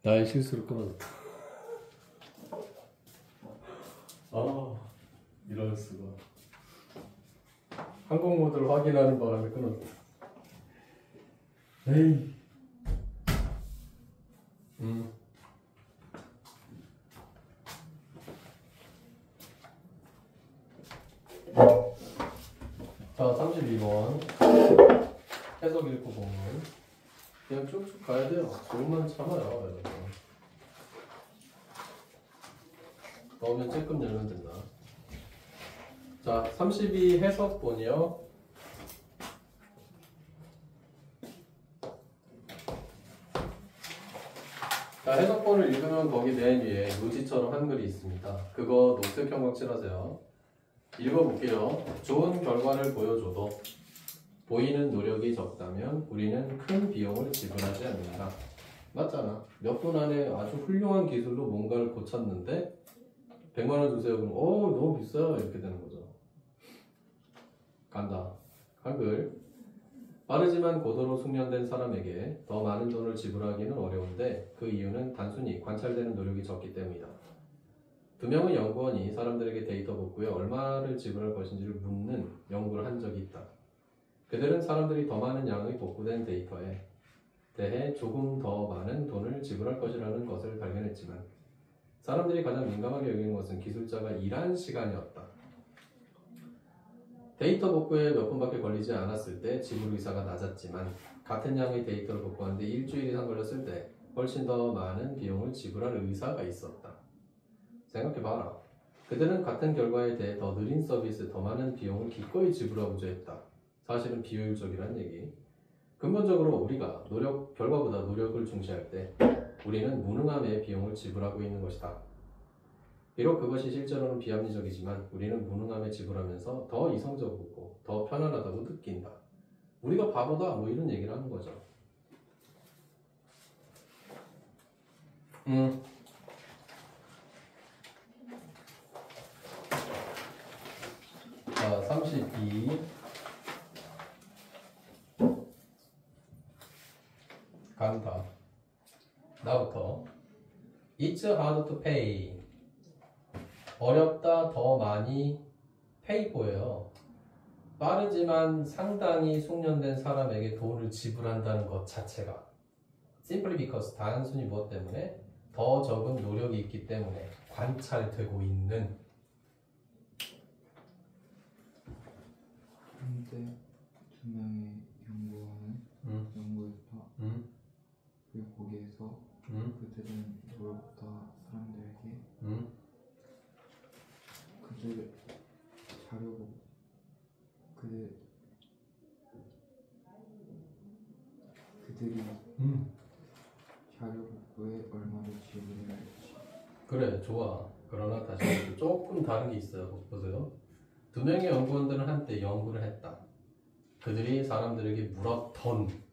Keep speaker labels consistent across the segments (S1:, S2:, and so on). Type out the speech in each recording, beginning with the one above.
S1: 나의 실수로 끊어졌다. 이럴 수가. 항공 모드를 확인하는 바람에 끊어졌다. 에이. 자, 32번 해석 읽고 보면 그냥 쭉쭉 가야 돼요. 조금만 참아요, 여러분. 넣으면 찔끔 열면 된다. 자, 32 해석본이요. 자, 해석본을 읽으면 거기 맨 위에 요지처럼 한글이 있습니다. 그거 녹색 형광 칠하세요. 읽어볼게요. 좋은 결과를 보여줘도 보이는 노력이 적다면 우리는 큰 비용을 지불하지 않는다. 맞잖아. 몇 분 안에 아주 훌륭한 기술로 뭔가를 고쳤는데 100만 원 주세요. 그럼 너무 비싸요. 이렇게 되는 거죠. 간다. 한글. 빠르지만 고도로 숙련된 사람에게 더 많은 돈을 지불하기는 어려운데 그 이유는 단순히 관찰되는 노력이 적기 때문이다. 두 명의 연구원이 사람들에게 데이터 복구에 얼마를 지불할 것인지를 묻는 연구를 한 적이 있다. 그들은 사람들이 더 많은 양의 복구된 데이터에 대해 조금 더 많은 돈을 지불할 것이라는 것을 발견했지만 사람들이 가장 민감하게 여기는 것은 기술자가 일한 시간이었다. 데이터 복구에 몇 분밖에 걸리지 않았을 때 지불 의사가 낮았지만 같은 양의 데이터를 복구하는데 일주일 이상 걸렸을 때 훨씬 더 많은 비용을 지불할 의사가 있었다. 생각해봐라. 그들은 같은 결과에 대해 더 느린 서비스에 더 많은 비용을 기꺼이 지불하고자 했다. 사실은 비효율적이란 얘기. 근본적으로 우리가 결과보다 노력을 중시할 때 우리는 무능함에 비용을 지불하고 있는 것이다. 비록 그것이 실제로는 비합리적이지만 우리는 무능함에 지불하면서 더 이성적이고 더 편안하다고 느낀다. 우리가 바보다 뭐 이런 얘기를 하는 거죠. 자, 32 간다. 나부터 It's hard to pay. 어렵다, 더 많이 pay for예요. 빠르지만 상당히 숙련된 사람에게 돈을 지불한다는 것 자체가 simply because 단순히 무엇 때문에? 더 적은 노력이 있기 때문에 관찰되고 있는
S2: 현재 두 명의 연구원은 연구했다. 그리고 거기에서 그들은 노력보다 사람들에게 그들 자료 그들이 자료 복구에 얼마를 지불해야 할지.
S1: 그래, 좋아. 그러나 다시 조금 다른 게 있어요. 보세요. 두 명의 연구원들은 한때 연구를 했다. 그들이 사람들에게 물었던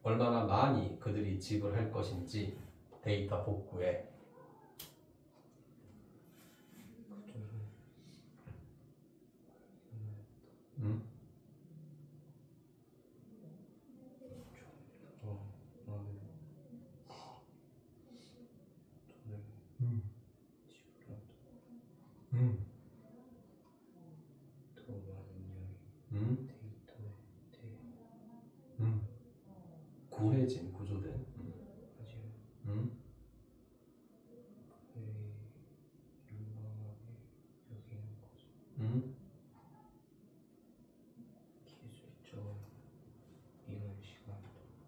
S1: 얼마나 많이 그들이 지불할 것인지 데이터 복구에. 구해진, 구조된.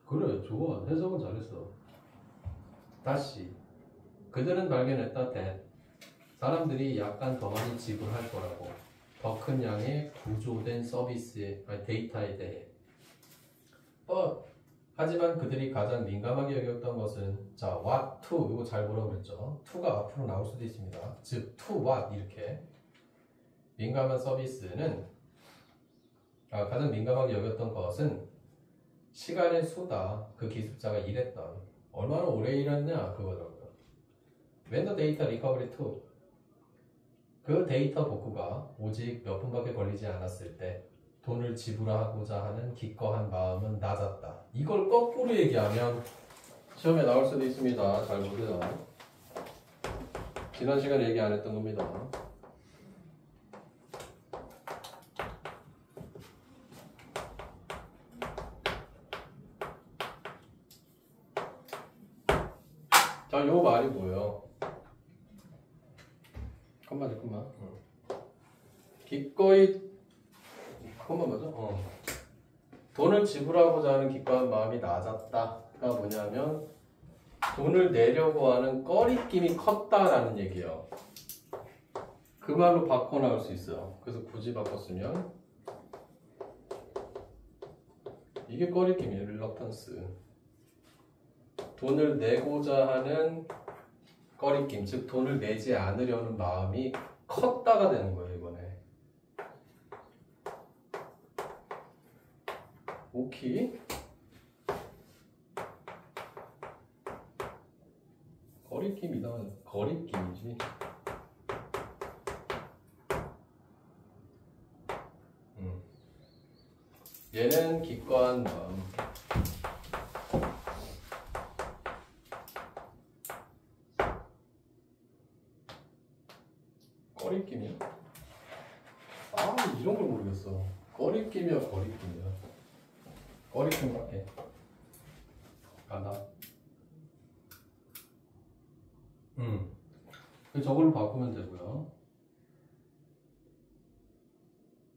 S1: 그래, 좋아. 해석은 잘했어. 다시. 그들은 발견했다. 사람들이 약간 더 많이 지불할 거라고. 더 큰 양의 구조된 서비스에, 데이터에 대해. 하지만 그들이 가장 민감하게 여겼던 것은 자, what to 이거 잘 보라고 그랬죠. to가 앞으로 나올 수도 있습니다. 즉, to what 이렇게 민감한 서비스는 가장 민감하게 여겼던 것은 시간의 수다. 그 기술자가 일했던 얼마나 오래 일했냐 그거더라고요. When the data recovery took 그 데이터 복구가 오직 몇 분밖에 걸리지 않았을 때 돈을 지불하고자 하는 기꺼한 마음은 낮았다. 이걸 거꾸로 얘기하면 시험에 나올 수도 있습니다. 잘 보세요. 지난 시간에 얘기 안 했던 겁니다. 자, 요 말이 뭐예요? 잠깐만. 기꺼이 그것만 맞아? 돈을 지불하고자 하는 기꺼운 마음이 낮았다가 뭐냐면 돈을 내려고 하는 꺼리낌이 컸다라는 얘기예요. 그 말로 바꿔 나올 수 있어요. 그래서 굳이 바꿨으면 이게 꺼리낌이에요. 릴럭턴스. 돈을 내고자 하는 꺼리낌, 즉 돈을 내지 않으려는 마음이 컸다가 되는 거예요. 이번에 오키 거리낌이다. 거리낌이지. 얘는 기꺼한 마음. 거리낌이야? 이런 걸 모르겠어. 거리낌이야, 거리낌이야. 거리낌 같게. 간다. 저걸로 바꾸면 되고요.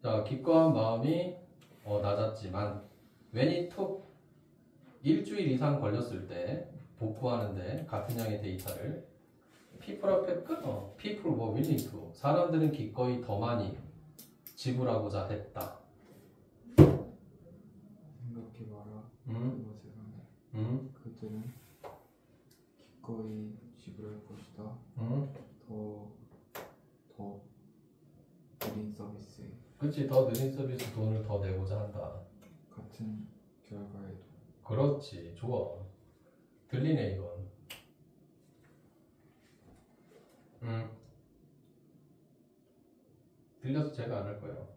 S1: 자, 기꺼한 마음이 낮았지만 when it took 일주일 이상 걸렸을 때 복구하는데 같은 양의 데이터를 people 앞에 people were willing to 사람들은 기꺼이 더 많이 지불하고자 했다.
S2: 생각해봐라. 그것에 관해. 그들은 기꺼이 지불할 것이다. 더 느린 서비스에.
S1: 그치, 더 느린 서비스 돈을 더 내고자 한다.
S2: 같은 결과에도.
S1: 그렇지, 좋아. 들리네 이건. 들려서 제가 안 할 거예요.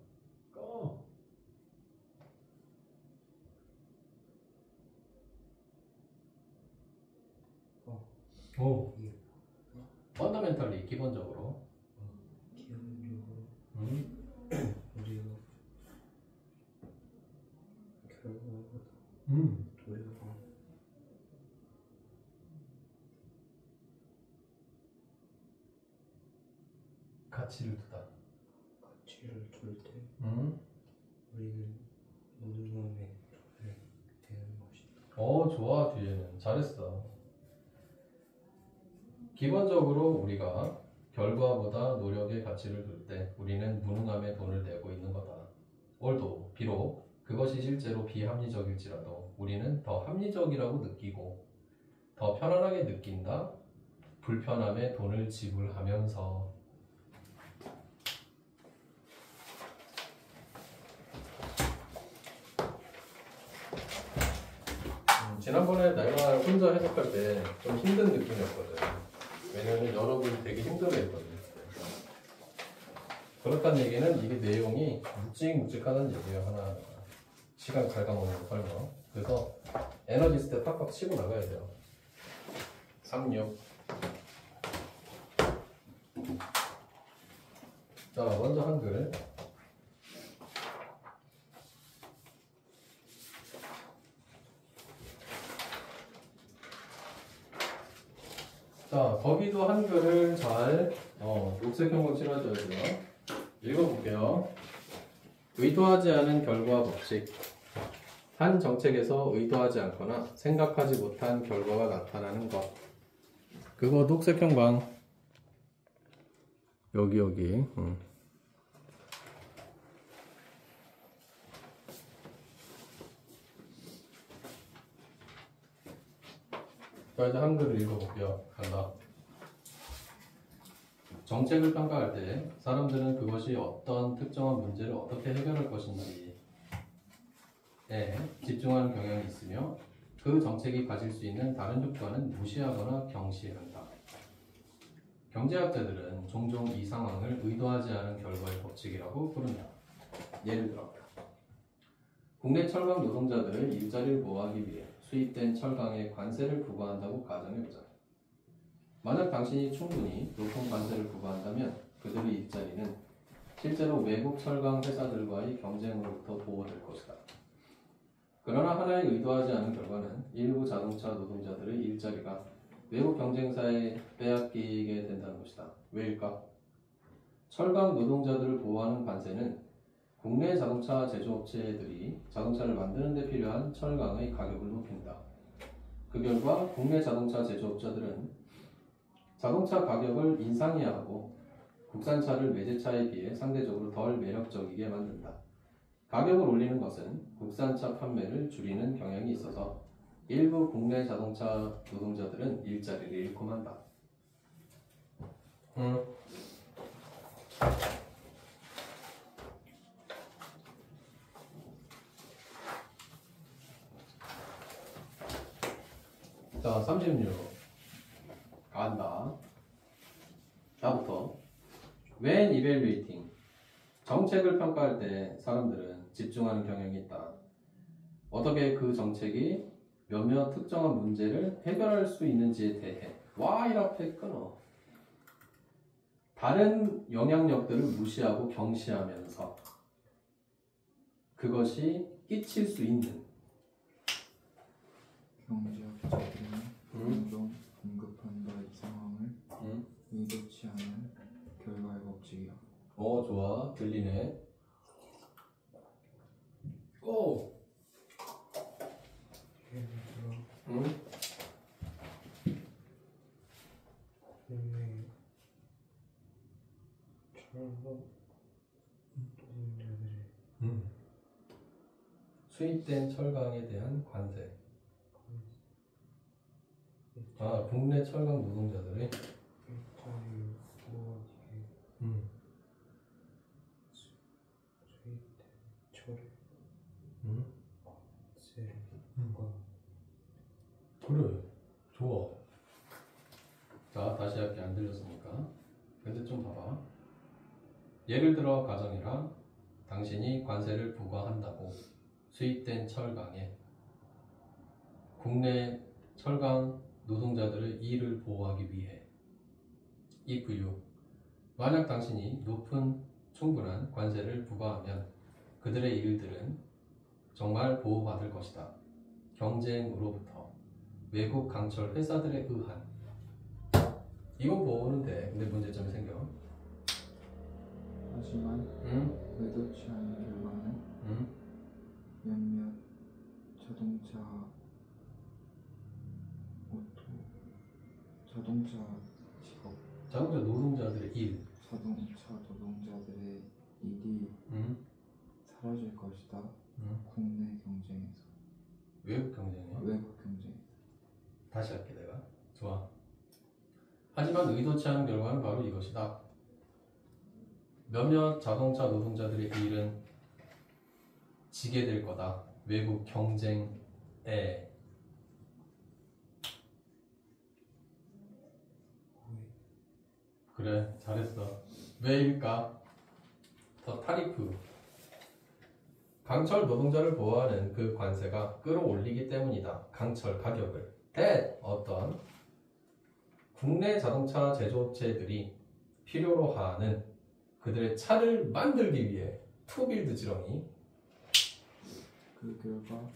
S1: 펀더멘털리 기본적으로.
S3: 우리가 결과보다 도약한
S1: 가치를 두다.
S3: 가치를 둘 때 우리는 무능함에 되는 것이다.
S1: 좋아. 뒤에는 잘했어. 기본적으로 우리가 결과보다 노력의 가치를 둘 때 우리는 무능함에 돈을 내고 있는 거다. 올도 비록 그것이 실제로 비합리적일지라도 우리는 더 합리적이라고 느끼고 더 편안하게 느낀다. 불편함에 돈을 지불하면서. 지난번에 내가 혼자 해석할 때 좀 힘든 느낌이었거든. 왜냐면 여러분이 되게 힘들어했거든. 그렇다는 얘기는 이게 내용이 묵직묵직하다는 얘기예요. 하나 시간 갉아먹는 거 설마. 그래서 에너지 스탯 팍팍 치고 나가야 돼요. 36. 자, 먼저 한글. 자, 거기도 한글을 잘 녹색 형광 칠해줘야 돼요. 읽어볼게요. 의도하지 않은 결과 법칙. 한 정책에서 의도하지 않거나 생각하지 못한 결과가 나타나는 것. 그거 녹색 형광. 여기. 자, 이제 한글을 읽어볼게요. 간다. 정책을 평가할 때 사람들은 그것이 어떤 특정한 문제를 어떻게 해결할 것인지에 집중하는 경향이 있으며 그 정책이 가질 수 있는 다른 효과는 무시하거나 경시한다. 경제학자들은 종종 이 상황을 의도하지 않은 결과의 법칙이라고 부른다. 예를 들어 국내 철강 노동자들의 일자리를 보호하기 위해 수입된 철강에 관세를 부과한다고 가정해보자. 만약 당신이 충분히 높은 관세를 부과한다면 그들의 일자리는 실제로 외국 철강 회사들과의 경쟁으로부터 보호될 것이다. 그러나 하나의 의도하지 않은 결과는 일부 자동차 노동자들의 일자리가 외국 경쟁사에 빼앗기게 된다는 것이다. 왜일까? 철강 노동자들을 보호하는 관세는 국내 자동차 제조업체들이 자동차를 만드는 데 필요한 철강의 가격을 높인다. 그 결과 국내 자동차 제조업자들은 자동차 가격을 인상해야 하고 국산차를 외제차에 비해 상대적으로 덜 매력적이게 만든다. 가격을 올리는 것은 국산차 판매를 줄이는 경향이 있어서 일부 국내 자동차 노동자들은 일자리를 잃고 만다. 자, 36 간다. 나부터 When evaluating 정책을 평가할 때 사람들은 집중하는 경향이 있다. 어떻게 그 정책이 몇몇 특정한 문제를 해결할 수 있는지에 대해 Why 앞에 끊어. 다른 영향력들을 무시하고 경시하면서 그것이 끼칠 수 있는
S2: 경제학자들은 종종 언급한다 이 상황을 의도치 않은 결과의 법칙이야.
S1: 좋아. 들리네. 고!
S3: 예를 들어
S1: 응?
S3: 국내 철거 노동자들의
S1: 수입된 철강에 대한 관세. 국내 철강 노동자들의
S3: 일자리를 보호하기 수입된 철의 관세를 부과.
S1: 그래. 좋아. 자, 다시 할게. 안 들렸으니까. 근데 좀 봐봐. 예를 들어 가정이라 당신이 관세를 부과한다고 수입된 철강에 국내 철강 노동자들의 이익을 보호하기 위해 if you 만약 당신이 높은 충분한 관세를 부과하면 그들의 일들은 정말 보호받을 것이다. 경쟁으로부터 외국 강철 회사들에 의한 이건 보호는 돼. 근데 문제점이 생겨.
S2: 하지만 의도치 않은 결과는 몇몇
S1: 자동차 노동자들의 일
S2: 자동차 노동자들의 일이 사라질 것이다. 국내 경쟁에서
S1: 외국 경쟁이야?
S2: 외국 경쟁에서.
S1: 다시 할게 내가. 좋아. 하지만 의도치 않은 결과는 바로 이것이다. 몇몇 자동차 노동자들의 일은 지게 될 거다. 외국 경쟁에. 그래, 잘했어. 왜일까? 더 타리프. 강철 노동자를 보호하는 그 관세가 끌어올리기 때문이다. 강철 가격을. 어떤 국내 자동차 제조업체들이 필요로 하는 그들의 차를 만들기 위해 투빌드 지렁이.
S2: 그 결과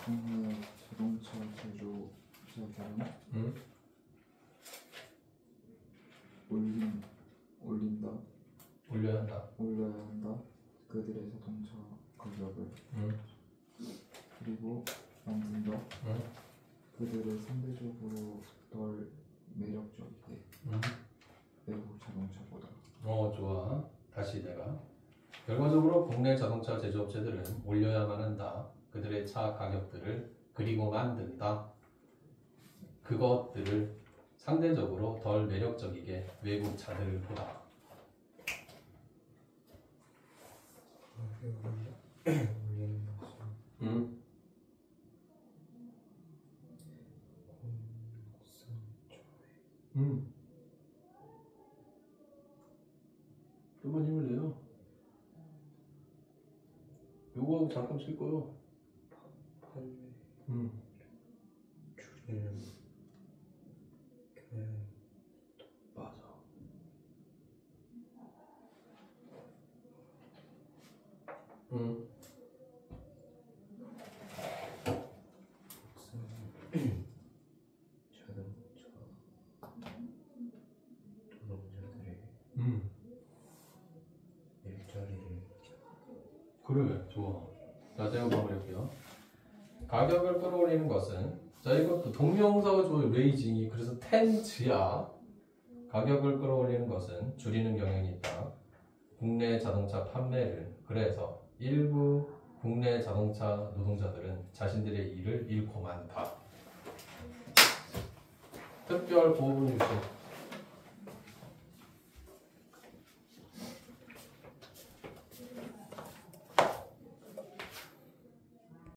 S2: 국내 자동차 제조사들은 올려야 한다. 그들의 자동차 가격을. 그리고 만든다. 그들을 상대적으로 덜 매력적이게. 외국 자동차보다.
S1: 좋아. 다시 내가. 결과적으로 국내 자동차 제조업체들은 올려야만 한다. 그들의 차 가격들을. 그리고 만든다. 그것들을 상대적으로 덜 매력적이게 외국 차들보다.
S3: 올리는 것은
S1: 국산차에 좀만 힘을 내요. 요거하고 잠깐 쉴 거요.
S3: 판매 자동차 노동자들의 일자리를
S1: 그래, 좋아. 자, 제가 마무리할게요. 가격을 끌어올리는 것은, 자, 이것도 동명사가 좋아요. 레이징이. 그래서 텐즈야. 가격을 끌어올리는 것은 줄이는 경향이 있다. 국내 자동차 판매를. 그래서 일부 국내 자동차 노동자들은 자신들의 일을 잃고 많다. 특별 보호분 유신.